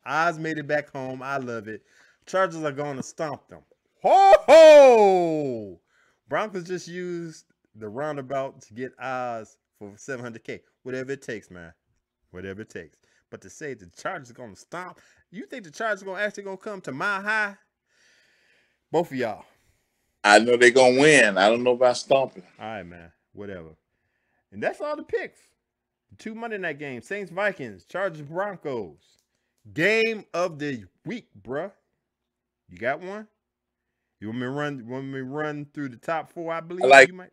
Oz made it back home. I love it. Chargers are going to stomp them. Ho ho! Broncos just used the roundabout to get Oz for $700K. Whatever it takes, man. Whatever it takes. But to say the Chargers are going to stomp, you think the Chargers are actually going to come to Mile High? Both of y'all. I know they're going to win. I don't know about stomping. All right, man. Whatever. And that's all the picks. 2 Monday night games. Saints, Vikings, Chargers, Broncos. Game of the week, bruh. You got one? You want me to run through the top 4, I believe? I like, you might?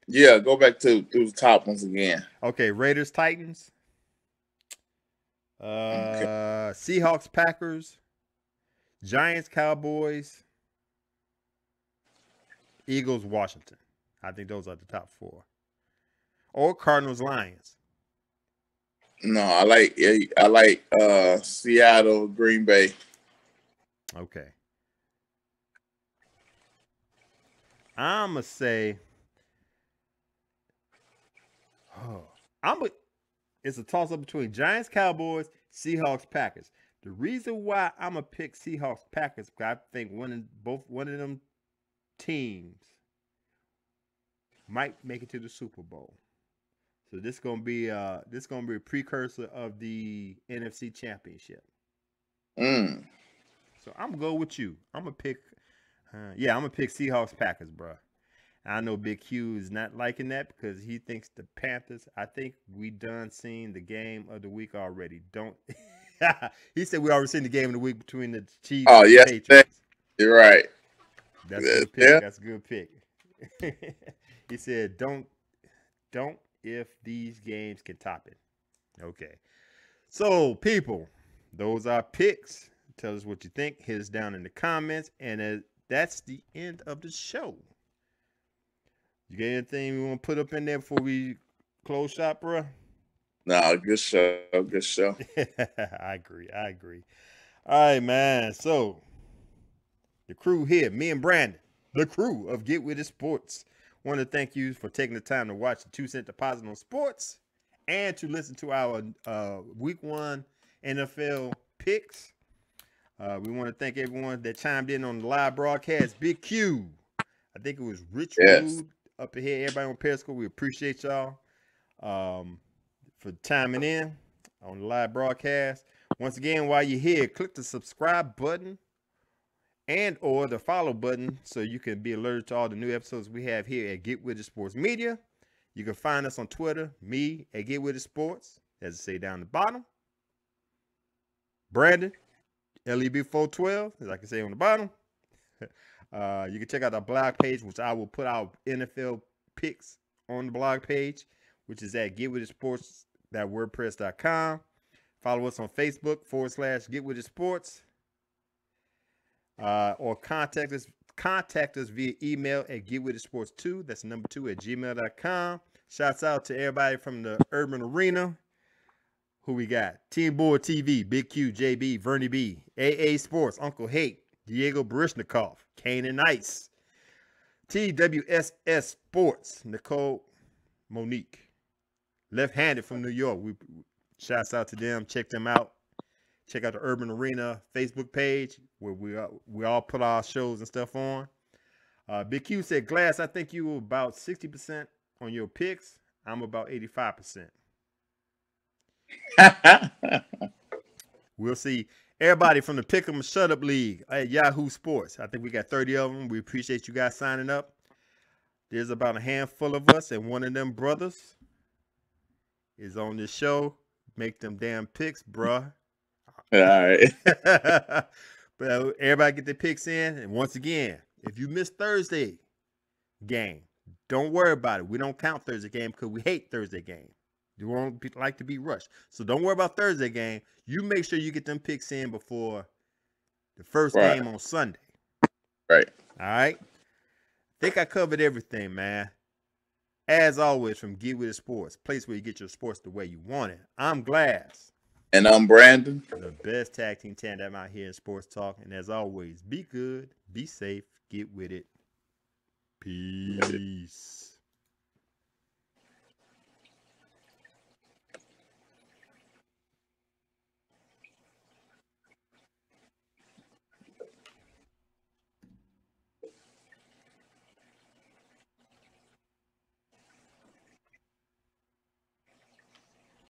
Yeah, go back to the top ones again. Okay, Raiders, Titans. Okay. Seahawks, Packers. Giants, Cowboys. Eagles, Washington. I think those are the top 4. Or Cardinals, Lions. No, I like Seattle, Green Bay. Okay. I'm going to say, it's a toss-up between Giants, Cowboys, Seahawks, Packers. The reason why I'm going to pick Seahawks, Packers, because I think one of them teams might make it to the Super Bowl. So this is gonna be a precursor of the NFC Championship. So I'm gonna go with you. I'm gonna pick Seahawks Packers, bro. I know Big Q is not liking that because he thinks the Panthers. I think we done seen the game of the week already. Don't he said we already seen the game of the week between the Chiefs and the Patriots. You're right. That's a good pick. Yeah. That's a good pick. He said, don't if these games can top it. Okay. So, people, those are picks. Tell us what you think. Hit us down in the comments. And that's the end of the show. You got anything you want to put up in there before we close shop, bro? No, good show. Good show. I agree. All right, man. So, the crew here, me and Brandon, the crew of Get With It Sports, want to thank you for taking the time to watch the 2 Cent Deposit on Sports and to listen to our Week 1 NFL picks. We want to thank everyone that chimed in on the live broadcast. Big Q, I think it was Rich Rude up ahead. Everybody on Periscope, we appreciate y'all for chiming in on the live broadcast. Once again, while you're here, click the subscribe button and or the follow button so you can be alerted to all the new episodes we have here at Get With It Sports Media. You can find us on Twitter, me at Get With It Sports, as I say down the bottom. Brandon, LEB412, as I can say on the bottom. You can check out our blog page, which I will put our NFL picks on the blog page, which is at getwithitsports.wordpress.com. Follow us on Facebook /Get With It Sports. Or contact us via email at getwithitsports2. That's number 2 at gmail.com. Shouts out to everybody from the Urban Arena. Who we got? Team Board TV, Big Q, JB, Vernie B, AA Sports, Uncle Hate, Diego Barishnikov, Kane and Ice, TWSS Sports, Nicole Monique, left-handed from New York. Shouts out to them. Check them out. Check out the Urban Arena Facebook page where we all put our shows and stuff on. Big Q said, Glass, I think you were about 60% on your picks. I'm about 85%. We'll see. Everybody from the Pick 'em Shut Up League at Yahoo Sports. I think we got 30 of them. We appreciate you guys signing up. There's about a handful of us, and one of them brothers is on this show. Make them damn picks, bruh. All right. But everybody get their picks in. And once again, if you miss Thursday game, don't worry about it. We don't count Thursday game because we hate Thursday game. You won't like to be rushed. So don't worry about Thursday game. You make sure you get them picks in before the first game on Sunday. Right. All right. I think I covered everything, man. As always, from Get With It Sports, place where you get your sports the way you want it. I'm Glass. And I'm Brandon. The best tag team tandem out here in sports talk. And as always, be good, be safe, get with it. Peace.